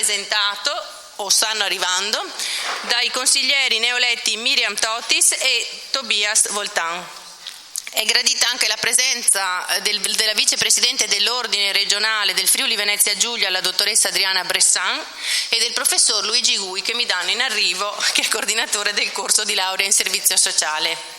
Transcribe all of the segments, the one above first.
presentato o stanno arrivando dai consiglieri neoeletti Miriam Totis e Tobias Voltan. È gradita anche la presenza della vicepresidente dell'Ordine regionale del Friuli Venezia Giulia, la dottoressa Adriana Bressan, e del professor Luigi Gui, che mi danno in arrivo, che è coordinatore del corso di laurea in servizio sociale.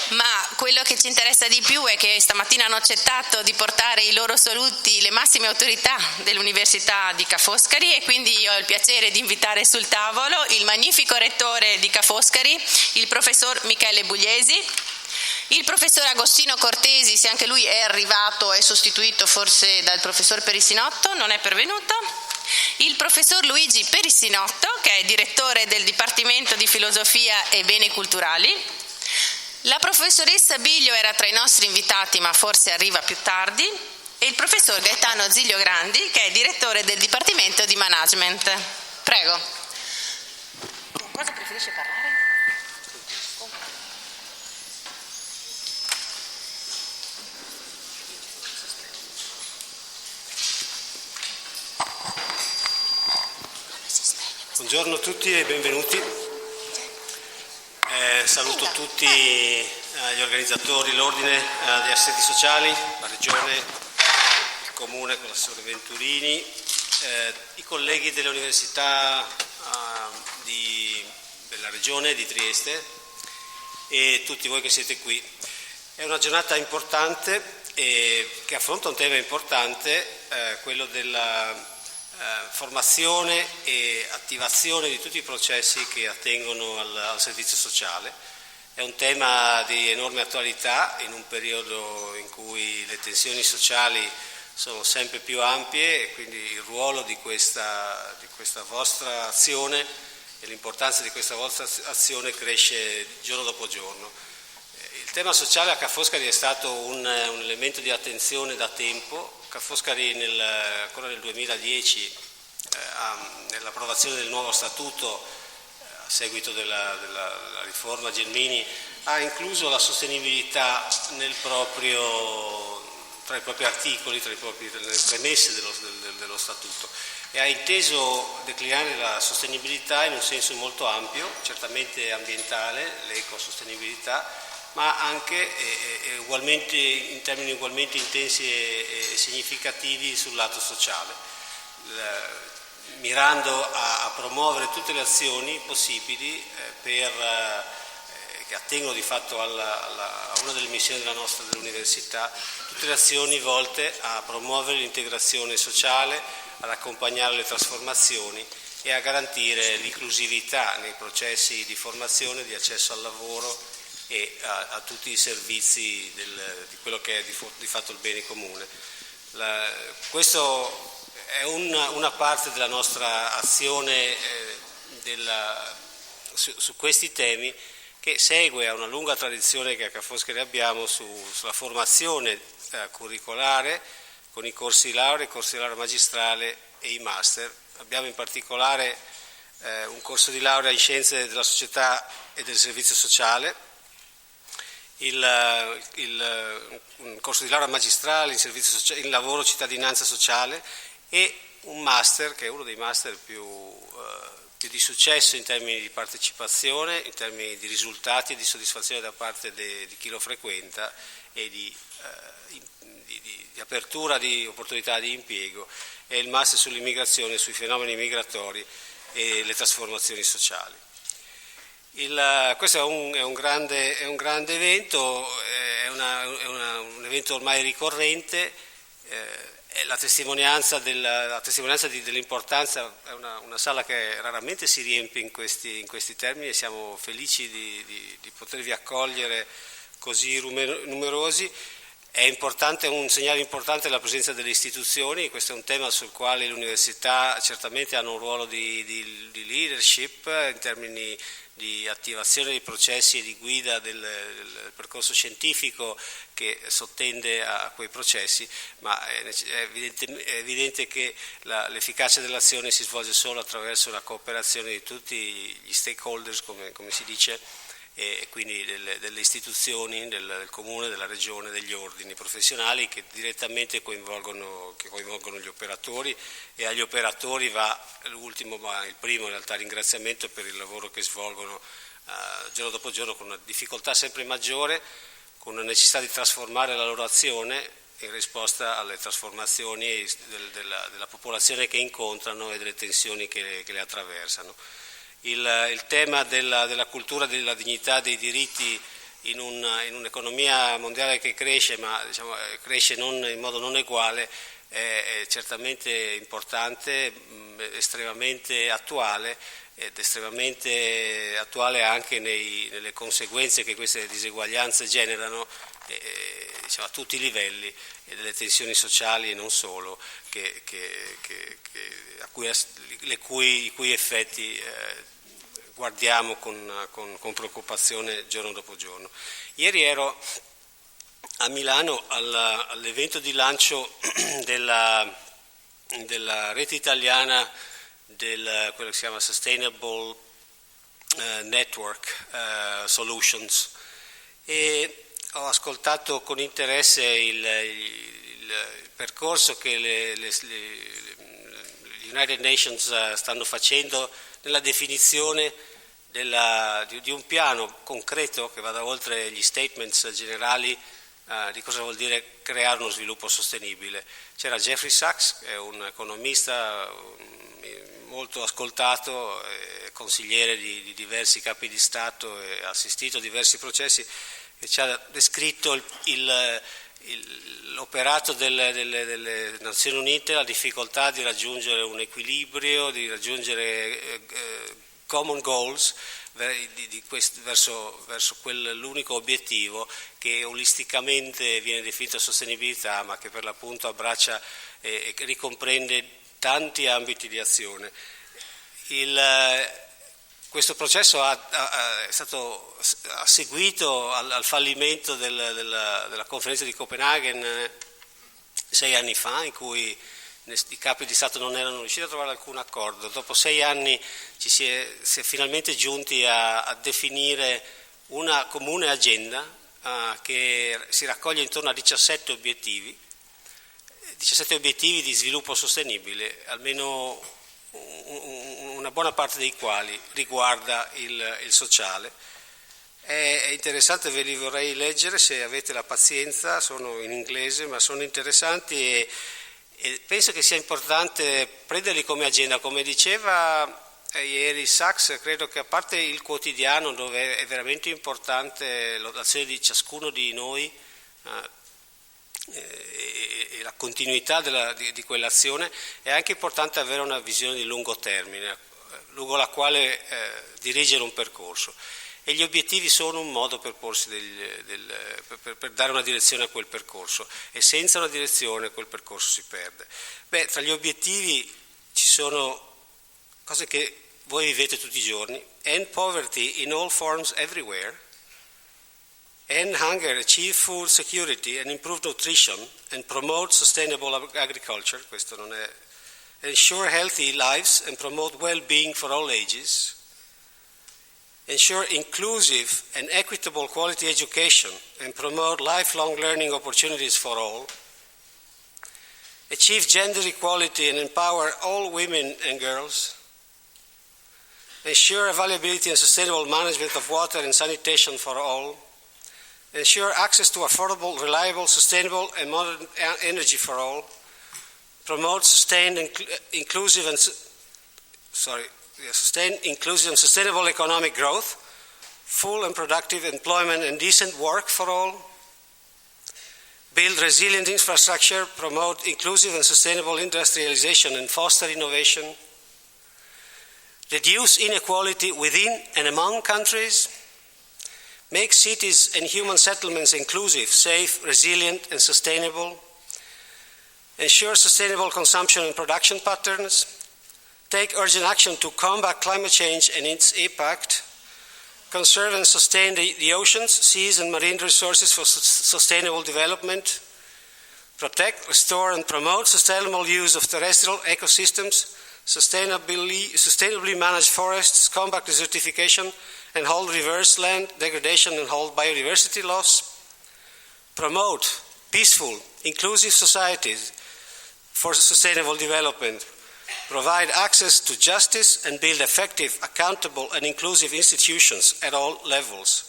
Ma quello che ci interessa di più è che stamattina hanno accettato di portare i loro saluti le massime autorità dell'Università di Ca' Foscari, e quindi io ho il piacere di invitare sul tavolo il magnifico rettore di Ca' Foscari, il professor Michele Bugliesi, il professor Agostino Cortesi, se anche lui è arrivato, è sostituito forse dal professor Perissinotto, non è pervenuto, il professor Luigi Perissinotto, che è direttore del Dipartimento di Filosofia e Beni Culturali. La professoressa Biglio era tra i nostri invitati, ma forse arriva più tardi, e il professor Gaetano Ziglio Grandi, che è direttore del Dipartimento di Management. Prego. Cosa preferisce parlare? Buongiorno a tutti e benvenuti. Saluto tutti gli organizzatori, l'Ordine degli Assistenti Sociali, la Regione, il Comune con l'assessore Venturini, i colleghi delle università della Regione di Trieste e tutti voi che siete qui. È una giornata importante che affronta un tema importante, quello della formazione e attivazione di tutti i processi che attengono al servizio sociale. È un tema di enorme attualità in un periodo in cui le tensioni sociali sono sempre più ampie, e quindi il ruolo di questa vostra azione e l'importanza di questa vostra azione cresce giorno dopo giorno. Il tema sociale a Ca' Foscari è stato un elemento di attenzione da tempo. Ca' Foscari ancora nel 2010, nell'approvazione del nuovo statuto a seguito della riforma Gelmini, ha incluso la sostenibilità tra i propri articoli, nelle premesse dello statuto, e ha inteso declinare la sostenibilità in un senso molto ampio, certamente ambientale, l'ecosostenibilità, ma anche in termini ugualmente intensi e significativi sul lato sociale, mirando a promuovere tutte le azioni possibili che attengono di fatto a una delle missioni dell'università, tutte le azioni volte a promuovere l'integrazione sociale, ad accompagnare le trasformazioni e a garantire l'inclusività nei processi di formazione, di accesso al lavoro e a tutti i servizi di quello che è di fatto il bene comune. Questo è una parte della nostra azione su questi temi, che segue a una lunga tradizione che a Ca' Foscari abbiamo sulla formazione curricolare, con i corsi di laurea, i corsi di laurea magistrale e i master. Abbiamo in particolare un corso di laurea in scienze della società e del servizio sociale, un corso di laurea magistrale in lavoro, cittadinanza sociale, e un master che è uno dei master più di successo in termini di partecipazione, in termini di risultati e di soddisfazione da parte di chi lo frequenta e di apertura di opportunità di impiego, è il master sull'immigrazione, sui fenomeni migratori e le trasformazioni sociali. Questo è un grande evento, è un evento ormai ricorrente, è la testimonianza dell'importanza. È una sala che raramente si riempie in questi termini, e siamo felici di potervi accogliere così numerosi. È un segnale importante la presenza delle istituzioni. Questo è un tema sul quale l'università certamente hanno un ruolo di leadership in termini di attivazione dei processi e di guida del percorso scientifico che sottende a quei processi, ma è evidente che l'efficacia dell'azione si svolge solo attraverso la cooperazione di tutti gli stakeholders, come si dice, e quindi delle istituzioni, del comune, della regione, degli ordini professionali che direttamente coinvolgono gli operatori, e agli operatori va l'ultimo, ma il primo in realtà, ringraziamento per il lavoro che svolgono giorno dopo giorno con una difficoltà sempre maggiore, con una necessità di trasformare la loro azione in risposta alle trasformazioni della popolazione che incontrano e delle tensioni che le attraversano. Il tema della cultura della dignità dei diritti in un'economia mondiale che cresce, ma diciamo, cresce in modo non uguale, è certamente importante, estremamente attuale, ed estremamente attuale anche nelle conseguenze che queste diseguaglianze generano diciamo, a tutti i livelli, e delle tensioni sociali e non solo, i cui effetti guardiamo con preoccupazione giorno dopo giorno. Ieri ero a Milano all'evento di lancio della rete italiana quello che si chiama Sustainable Network Solutions, e ho ascoltato con interesse il percorso che gli United Nations stanno facendo nella definizione di un piano concreto che vada oltre gli statements generali di cosa vuol dire creare uno sviluppo sostenibile. C'era Jeffrey Sachs, che è un economista molto ascoltato, consigliere di diversi capi di Stato e ha assistito a diversi processi, che ci ha descritto l'operato delle Nazioni Unite, la difficoltà di raggiungere un equilibrio, di raggiungere common goals verso l'unico obiettivo che olisticamente viene definito sostenibilità, ma che per l'appunto abbraccia e ricomprende tanti ambiti di azione. Questo processo ha seguito al fallimento della conferenza di Copenaghen 6 anni fa, in cui i capi di Stato non erano riusciti a trovare alcun accordo. Dopo 6 anni si è finalmente giunti a definire una comune agenda che si raccoglie intorno a 17 obiettivi di sviluppo sostenibile, almeno una buona parte dei quali riguarda il sociale. È interessante, ve li vorrei leggere se avete la pazienza, sono in inglese ma sono interessanti e penso che sia importante prenderli come agenda. Come diceva ieri Sachs, credo che a parte il quotidiano, dove è veramente importante l'azione di ciascuno di noi e la continuità di quell'azione, è anche importante avere una visione di lungo termine, lungo la quale dirigere un percorso. E gli obiettivi sono un modo per porsi per dare una direzione a quel percorso, e senza una direzione quel percorso si perde. Tra gli obiettivi ci sono cose che voi vivete tutti i giorni: end poverty in all forms everywhere, end hunger, achieve food security and improve nutrition and promote sustainable agriculture, questo non è, ensure healthy lives and promote well-being for all ages, ensure inclusive and equitable quality education and promote lifelong learning opportunities for all, achieve gender equality and empower all women and girls, ensure availability and sustainable management of water and sanitation for all, ensure access to affordable, reliable, sustainable and modern energy for all, promote sustained, inclusive and sustainable economic growth, full and productive employment and decent work for all, build resilient infrastructure, promote inclusive and sustainable industrialization and foster innovation, reduce inequality within and among countries, make cities and human settlements inclusive, safe, resilient and sustainable, ensure sustainable consumption and production patterns, take urgent action to combat climate change and its impact, conserve and sustain the oceans, seas and marine resources for sustainable development, protect, restore and promote sustainable use of terrestrial ecosystems, sustainably manage forests, combat desertification and halt reverse land degradation and halt biodiversity loss, promote peaceful, inclusive societies for sustainable development, provide access to justice and build effective, accountable and inclusive institutions at all levels,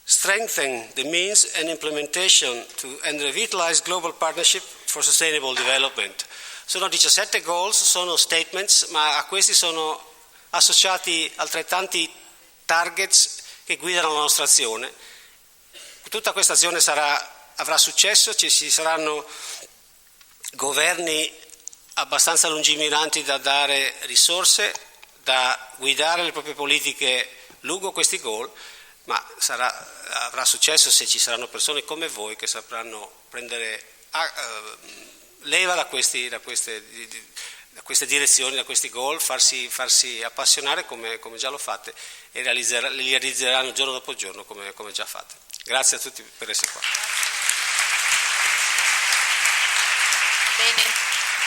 strengthen the means and implementation and revitalize global partnership for sustainable development. Sono 17 goals, sono statements, ma a questi sono associati altrettanti targets che guidano la nostra azione. Tutta questa azione avrà successo, ci saranno governi abbastanza lungimiranti da dare risorse, da guidare le proprie politiche lungo questi goal, ma avrà successo se ci saranno persone come voi che sapranno prendere leva da queste direzioni, da questi goal, farsi appassionare come già lo fate e li realizzeranno giorno dopo giorno come già fate. Grazie a tutti per essere qua.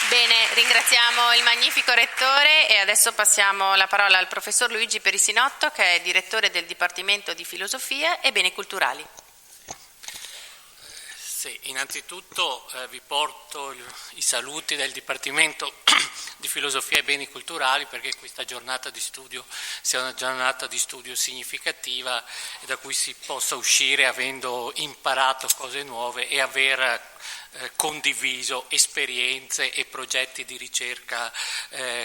Bene, ringraziamo il magnifico Rettore e adesso passiamo la parola al professor Luigi Perissinotto, che è direttore del Dipartimento di Filosofia e Beni Culturali. Sì, innanzitutto vi porto i saluti del Dipartimento di Filosofia e Beni Culturali, perché questa giornata di studio sia una giornata di studio significativa e da cui si possa uscire avendo imparato cose nuove e aver condiviso esperienze e progetti di ricerca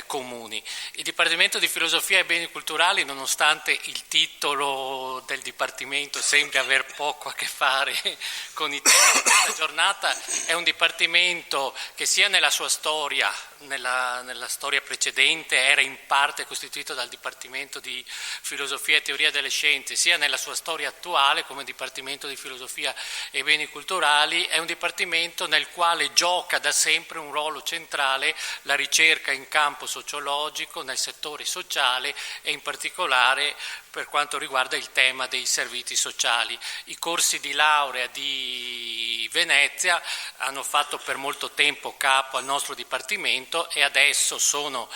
comuni. Il Dipartimento di Filosofia e Beni Culturali, nonostante il titolo del Dipartimento sembri aver poco a che fare con i temi di questa giornata, è un Dipartimento che sia nella sua storia, nella storia precedente era in parte costituito dal Dipartimento di Filosofia e Teoria delle Scienze, sia nella sua storia attuale come Dipartimento di Filosofia e Beni Culturali, è un Dipartimento nel quale gioca da sempre un ruolo centrale la ricerca in campo sociologico, nel settore sociale e in particolare per quanto riguarda il tema dei servizi sociali. I corsi di laurea di Venezia hanno fatto per molto tempo capo al nostro Dipartimento e adesso sono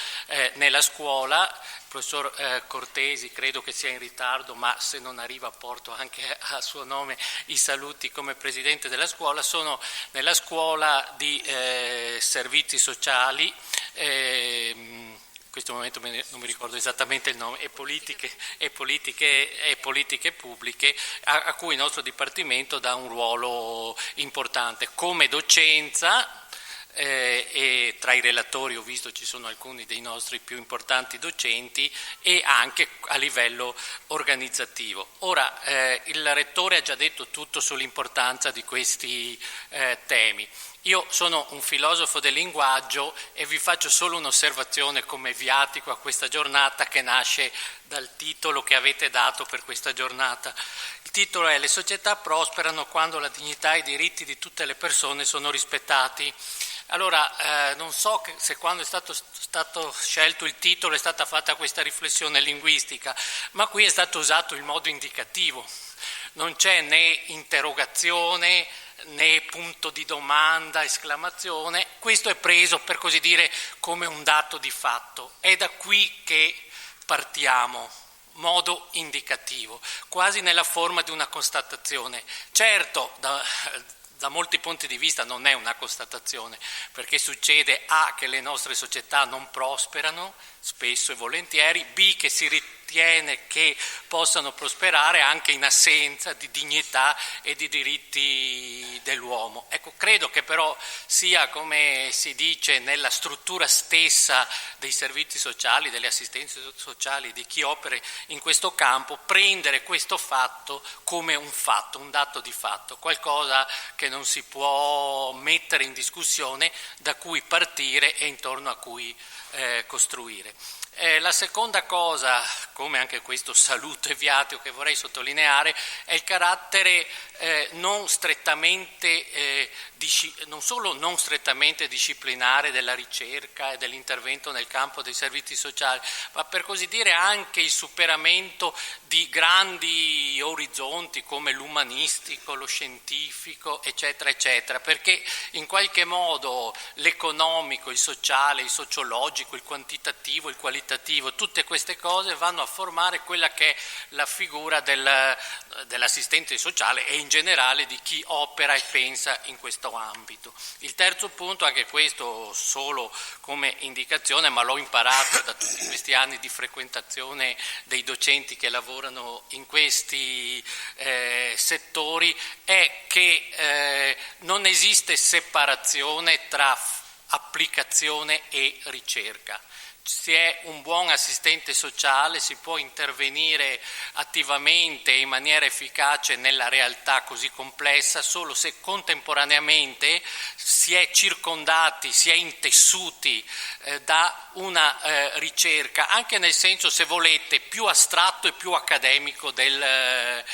nella scuola. Il professor Cortesi credo che sia in ritardo, ma se non arriva porto anche a suo nome i saluti come presidente della scuola. Sono nella scuola di servizi sociali, in questo momento non mi ricordo esattamente il nome, e politiche pubbliche, a cui il nostro Dipartimento dà un ruolo importante come docenza. E tra i relatori ho visto ci sono alcuni dei nostri più importanti docenti e anche a livello organizzativo. Ora, il Rettore ha già detto tutto sull'importanza di questi temi. Io sono un filosofo del linguaggio e vi faccio solo un'osservazione come viatico a questa giornata che nasce dal titolo che avete dato per questa giornata. Il titolo è: Le società prosperano quando la dignità e i diritti di tutte le persone sono rispettati. Allora, non so se quando è stato scelto il titolo è stata fatta questa riflessione linguistica, ma qui è stato usato il modo indicativo. Non c'è né interrogazione né punto di domanda, esclamazione. Questo è preso, per così dire, come un dato di fatto. È da qui che partiamo, modo indicativo, quasi nella forma di una constatazione. Certo, da molti punti di vista non è una constatazione, perché succede A, che le nostre società non prosperano, spesso e volentieri, B, che si ritiene che possano prosperare anche in assenza di dignità e di diritti dell'uomo. Ecco, credo che però sia, come si dice, nella struttura stessa dei servizi sociali, delle assistenze sociali, di chi opera in questo campo, prendere questo fatto come un fatto, un dato di fatto, qualcosa che non si può mettere in discussione, da cui partire e intorno a cui costruire. La seconda cosa, come anche questo saluto e viatico che vorrei sottolineare, è il carattere non strettamente non solo non strettamente disciplinare della ricerca e dell'intervento nel campo dei servizi sociali, ma per così dire anche il superamento di grandi orizzonti come l'umanistico, lo scientifico, eccetera, eccetera, perché in qualche modo l'economico, il sociale, il sociologico, il quantitativo, il qualitativo, tutte queste cose vanno a formare quella che è la figura dell'assistente sociale e in generale di chi opera e pensa in questo ambito. Il terzo punto, anche questo solo come indicazione, ma l'ho imparato da tutti questi anni di frequentazione dei docenti che lavorano in questi settori, è che non esiste separazione tra applicazione e ricerca. Se è un buon assistente sociale si può intervenire attivamente e in maniera efficace nella realtà così complessa solo se contemporaneamente si è circondati, si è intessuti da una ricerca, anche nel senso, se volete, più astratto e più accademico del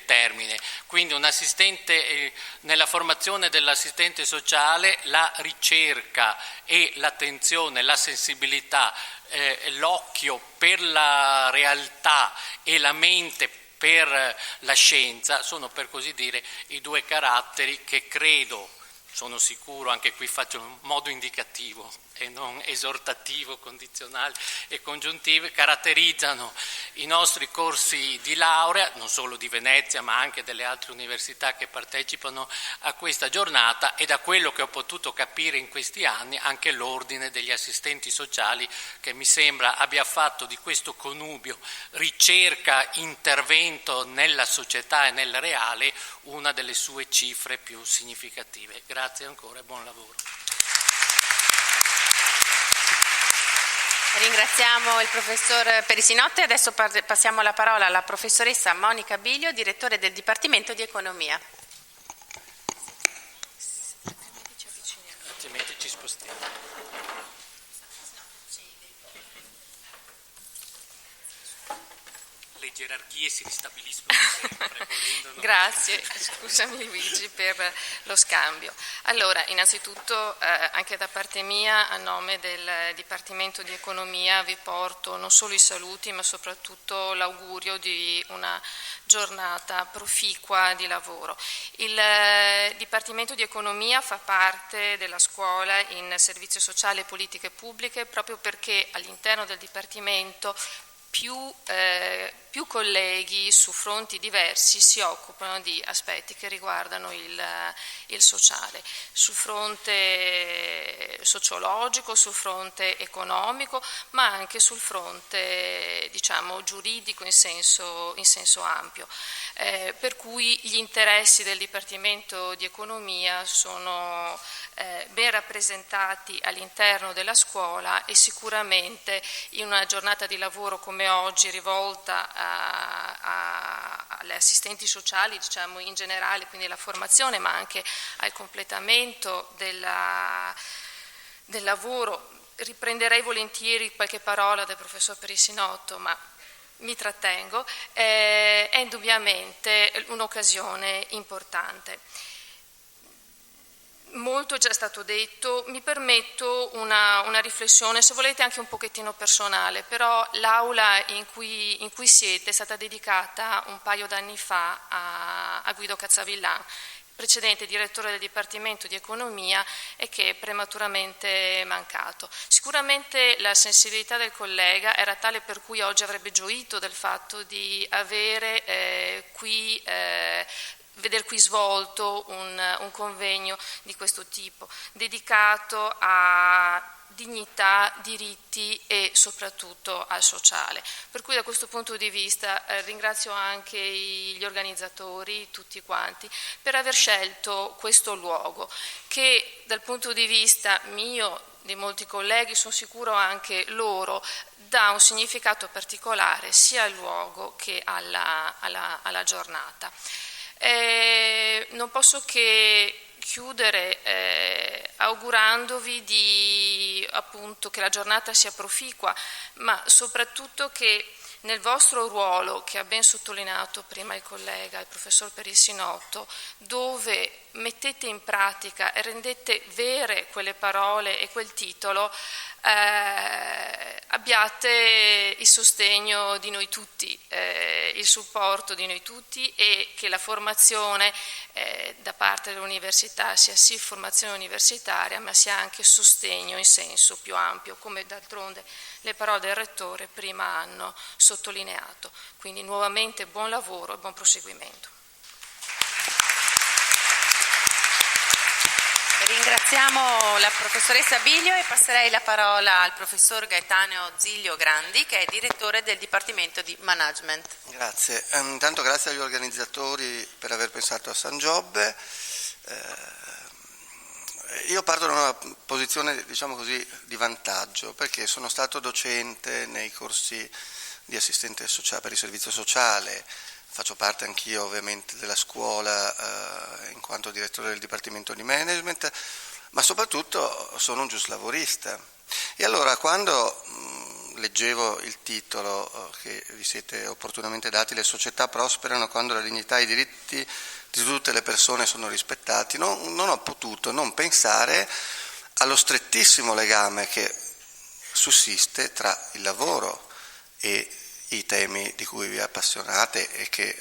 termine. Quindi un assistente, nella formazione dell'assistente sociale, la ricerca e l'attenzione, la sensibilità, l'occhio per la realtà e la mente per la scienza sono, per così dire, i due caratteri che credo, sono sicuro, anche qui faccio un modo indicativo e non esortativo, condizionale e congiuntivo, caratterizzano i nostri corsi di laurea, non solo di Venezia ma anche delle altre università che partecipano a questa giornata, e da quello che ho potuto capire in questi anni anche l'ordine degli assistenti sociali, che mi sembra abbia fatto di questo connubio ricerca, intervento nella società e nel reale una delle sue cifre più significative. Grazie ancora e buon lavoro. Ringraziamo il professor Perisinotti. Adesso passiamo la parola alla professoressa Monica Biglio, direttore del Dipartimento di Economia. Altrimenti ci spostiamo. Le gerarchie si ristabiliscono sempre. Grazie, scusami Luigi per lo scambio. Allora, innanzitutto anche da parte mia, a nome del Dipartimento di Economia, vi porto non solo i saluti ma soprattutto l'augurio di una giornata proficua di lavoro. Il Dipartimento di Economia fa parte della scuola in servizio sociale e politiche pubbliche proprio perché all'interno del Dipartimento più colleghi su fronti diversi si occupano di aspetti che riguardano il sociale, sul fronte sociologico, sul fronte economico, ma anche sul fronte, diciamo, giuridico in senso ampio. Per cui gli interessi del Dipartimento di Economia sono ben rappresentati all'interno della scuola e sicuramente in una giornata di lavoro come oggi rivolta alle assistenti sociali, diciamo in generale, quindi alla formazione ma anche al completamento del lavoro. Riprenderei volentieri qualche parola del professor Perissinotto, ma mi trattengo. È indubbiamente un'occasione importante. Molto è già stato detto, mi permetto una riflessione, se volete anche un pochettino personale, però l'aula in cui siete è stata dedicata un paio d'anni fa a Guido Cazzavillan, precedente direttore del Dipartimento di Economia e che è prematuramente mancato. Sicuramente la sensibilità del collega era tale per cui oggi avrebbe gioito del fatto di avere veder qui svolto un convegno di questo tipo, dedicato a dignità, diritti e soprattutto al sociale. Per cui da questo punto di vista ringrazio anche gli organizzatori, tutti quanti, per aver scelto questo luogo che dal punto di vista mio, di molti colleghi, sono sicuro anche loro, dà un significato particolare sia al luogo che alla giornata. Non posso che chiudere augurandovi appunto che la giornata sia proficua, ma soprattutto che Nel vostro ruolo, che ha ben sottolineato prima il collega, il professor Perissinotto, dove mettete in pratica e rendete vere quelle parole e quel titolo, abbiate il sostegno di noi tutti, il supporto di noi tutti, e che la formazione da parte dell'università sia sì formazione universitaria, ma sia anche sostegno in senso più ampio, come d'altronde le parole del Rettore prima hanno sottolineato. Quindi nuovamente buon lavoro e buon proseguimento. Ringraziamo la professoressa Biglio e passerei la parola al professor Gaetano Ziglio Grandi, che è direttore del Dipartimento di Management. Grazie. Intanto grazie agli organizzatori per aver pensato a San Giobbe. Io parto da una posizione, diciamo così, di vantaggio, perché sono stato docente nei corsi di assistente sociale per il servizio sociale. Faccio parte anch'io ovviamente della scuola in quanto direttore del Dipartimento di Management, ma soprattutto sono un giuslavorista. E allora quando leggevo il titolo che vi siete opportunamente dati, le società prosperano quando la dignità e i diritti di tutte le persone sono rispettati, non ho potuto non pensare allo strettissimo legame che sussiste tra il lavoro e i temi di cui vi appassionate e che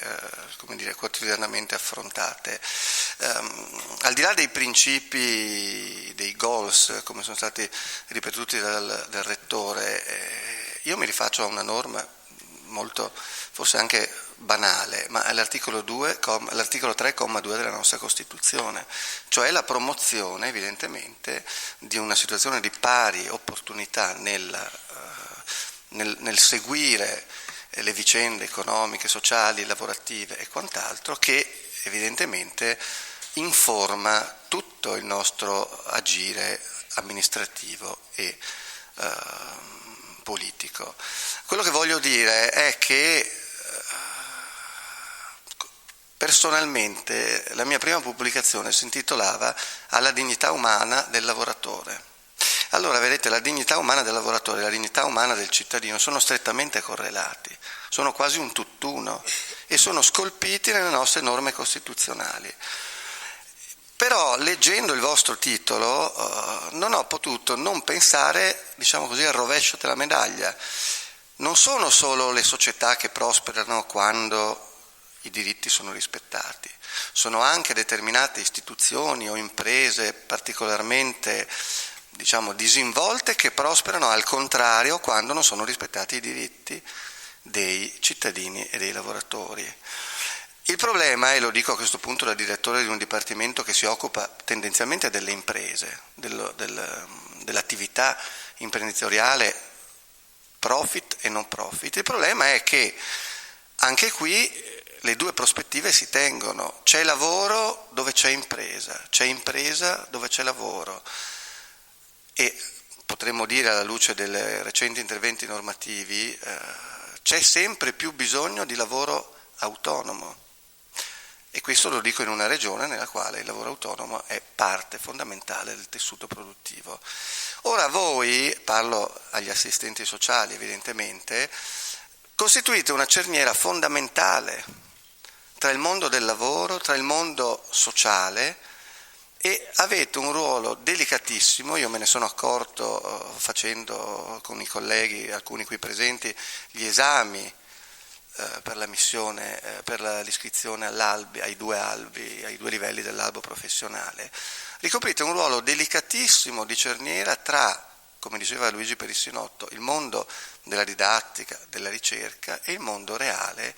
quotidianamente affrontate. Al di là dei principi, dei goals, come sono stati ripetuti dal Rettore, io mi rifaccio a una norma molto, forse anche banale, ma è l'articolo 3,2 della nostra Costituzione, cioè la promozione evidentemente di una situazione di pari opportunità nel seguire le vicende economiche, sociali, lavorative e quant'altro, che evidentemente informa tutto il nostro agire amministrativo e politico. Quello che voglio dire è che personalmente la mia prima pubblicazione si intitolava Alla dignità umana del lavoratore. Allora, vedete, la dignità umana del lavoratore e la dignità umana del cittadino sono strettamente correlati, sono quasi un tutt'uno e sono scolpiti nelle nostre norme costituzionali. Però, leggendo il vostro titolo, non ho potuto non pensare, diciamo così, al rovescio della medaglia. Non sono solo le società che prosperano quando i diritti sono rispettati, sono anche determinate istituzioni o imprese particolarmente disinvolte che prosperano al contrario quando non sono rispettati i diritti dei cittadini e dei lavoratori. Il problema, e lo dico a questo punto da direttore di un dipartimento che si occupa tendenzialmente delle imprese, dell'attività imprenditoriale profit e non profit, il problema è che anche qui le due prospettive si tengono, c'è lavoro dove c'è impresa dove c'è lavoro. E potremmo dire, alla luce dei recenti interventi normativi, c'è sempre più bisogno di lavoro autonomo. E questo lo dico in una regione nella quale il lavoro autonomo è parte fondamentale del tessuto produttivo. Ora voi, parlo agli assistenti sociali evidentemente, costituite una cerniera fondamentale tra il mondo del lavoro, tra il mondo sociale, e avete un ruolo delicatissimo. Io me ne sono accorto facendo con i colleghi, alcuni qui presenti, gli esami per l'ammissione, per l'iscrizione all'albi, ai due livelli dell'albo professionale. Ricoprite un ruolo delicatissimo di cerniera tra, come diceva Luigi Perissinotto, il mondo della didattica, della ricerca e il mondo reale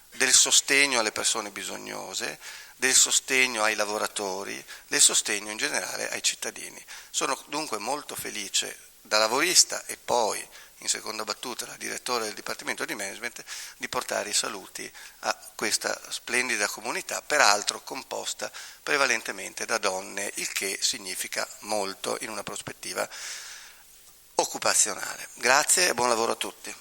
del sostegno alle persone bisognose, del sostegno ai lavoratori, del sostegno in generale ai cittadini. Sono dunque molto felice, da lavorista e poi in seconda battuta da direttore del Dipartimento di Management, di portare i saluti a questa splendida comunità, peraltro composta prevalentemente da donne, il che significa molto in una prospettiva occupazionale. Grazie e buon lavoro a tutti.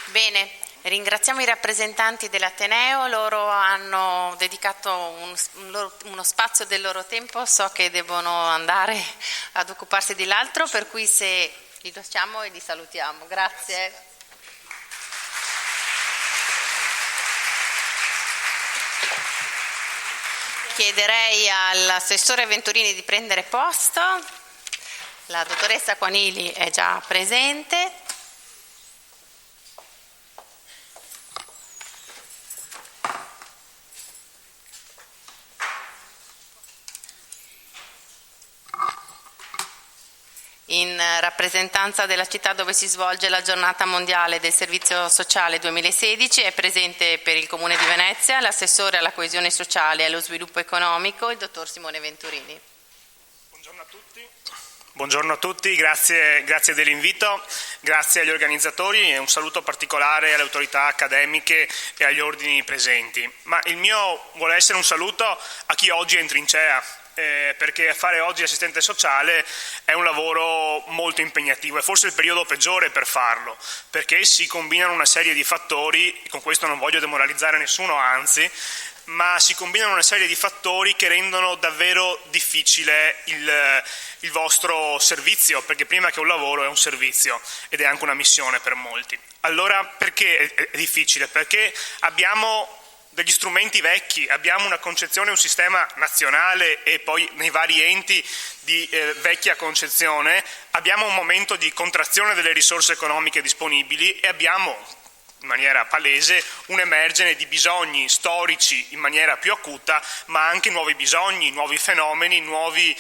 Bene, Ringraziamo i rappresentanti dell'Ateneo, loro hanno dedicato uno spazio del loro tempo, so che devono andare ad occuparsi di l'altro, per cui se li lasciamo e li salutiamo. Grazie. Chiederei all'assessore Venturini di prendere posto, la dottoressa Quanili è già presente. In rappresentanza della città dove si svolge la giornata mondiale del servizio sociale 2016 è presente per il Comune di Venezia l'assessore alla coesione sociale e allo sviluppo economico, il dottor Simone Venturini. Buongiorno a tutti. Buongiorno a tutti, grazie dell'invito, grazie agli organizzatori e un saluto particolare alle autorità accademiche e agli ordini presenti. Ma il mio vuole essere un saluto a chi oggi è in trincea. Perché fare oggi assistente sociale è un lavoro molto impegnativo, è forse il periodo peggiore per farlo, perché si combinano una serie di fattori, e con questo non voglio demoralizzare nessuno, anzi, ma si combinano una serie di fattori che rendono davvero difficile il vostro servizio, perché prima che un lavoro è un servizio ed è anche una missione per molti. Allora perché è difficile? Perché abbiamo degli strumenti vecchi, abbiamo una concezione, un sistema nazionale e poi nei vari enti di vecchia concezione, abbiamo un momento di contrazione delle risorse economiche disponibili e abbiamo in maniera palese un emergere di bisogni storici in maniera più acuta, ma anche nuovi bisogni, nuovi fenomeni, nuovi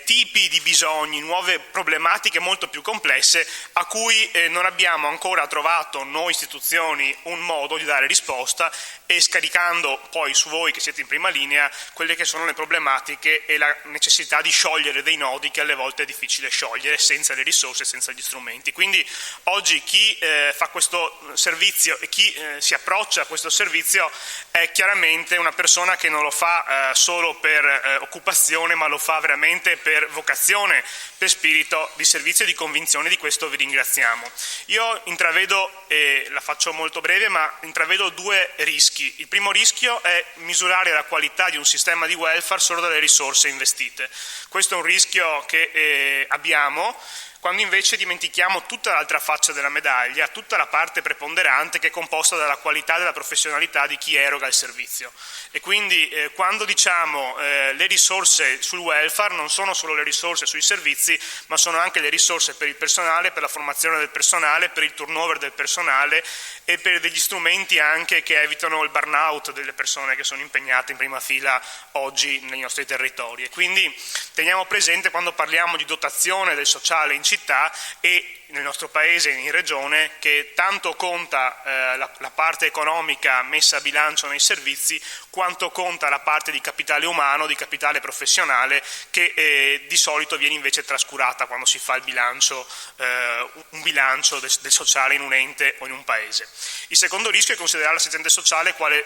tipi di bisogni, nuove problematiche molto più complesse a cui non abbiamo ancora trovato noi istituzioni un modo di dare risposta, e scaricando poi su voi che siete in prima linea quelle che sono le problematiche e la necessità di sciogliere dei nodi che alle volte è difficile sciogliere senza le risorse, senza gli strumenti. Quindi oggi chi fa questo servizio e chi si approccia a questo servizio è chiaramente una persona che non lo fa solo per occupazione, ma lo fa veramente per vocazione, per spirito di servizio e di convinzione. Di questo vi ringraziamo. Io intravedo, e la faccio molto breve, ma intravedo due rischi. Il primo rischio è misurare la qualità di un sistema di welfare solo dalle risorse investite. Questo è un rischio che abbiamo quando invece dimentichiamo tutta l'altra faccia della medaglia, tutta la parte preponderante che è composta dalla qualità e dalla professionalità di chi eroga il servizio. E quindi quando diciamo le risorse sul welfare non sono solo le risorse sui servizi, ma sono anche le risorse per il personale, per la formazione del personale, per il turnover del personale e per degli strumenti anche che evitano il burnout delle persone che sono impegnate in prima fila oggi nei nostri territori. E quindi teniamo presente, quando parliamo di dotazione del sociale in città e nel nostro paese e in regione, che tanto conta la parte economica messa a bilancio nei servizi, quanto conta la parte di capitale umano, di capitale professionale, che di solito viene invece trascurata quando si fa il bilancio, un bilancio del sociale in un ente o in un paese. Il secondo rischio è considerare l'assistente sociale quale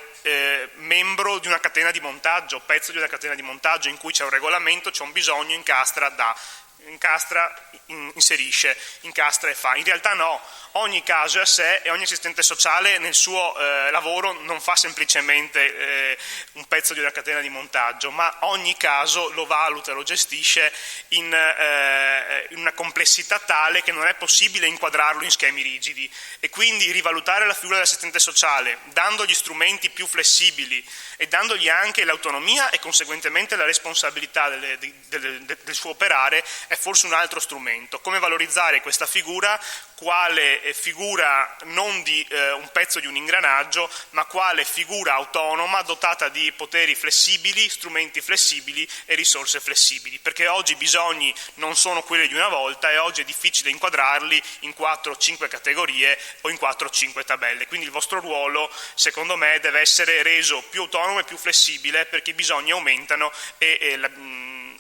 membro di una catena di montaggio, pezzo di una catena di montaggio in cui c'è un regolamento, c'è un bisogno, incastra, inserisce, incastra e fa. In realtà no, ogni caso è a sé e ogni assistente sociale nel suo lavoro non fa semplicemente un pezzo di una catena di montaggio, ma ogni caso lo valuta, lo gestisce in una complessità tale che non è possibile inquadrarlo in schemi rigidi, e quindi rivalutare la figura dell'assistente sociale dandogli strumenti più flessibili e dandogli anche l'autonomia e conseguentemente la responsabilità del suo operare è forse un altro strumento. Come valorizzare questa figura quale figura non di un pezzo di un ingranaggio, ma quale figura autonoma dotata di poteri flessibili, strumenti flessibili e risorse flessibili, perché oggi i bisogni non sono quelli di una volta e oggi è difficile inquadrarli in 4 o 5 categorie o in 4 o 5 tabelle. Quindi il vostro ruolo, secondo me, deve essere reso più autonomo e più flessibile, perché i bisogni aumentano e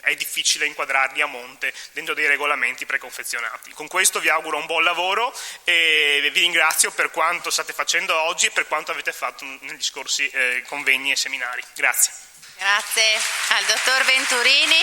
è difficile inquadrarli a monte dentro dei regolamenti preconfezionati. Con questo vi auguro un buon lavoro e vi ringrazio per quanto state facendo oggi e per quanto avete fatto negli scorsi convegni e seminari. Grazie. Grazie al dottor Venturini.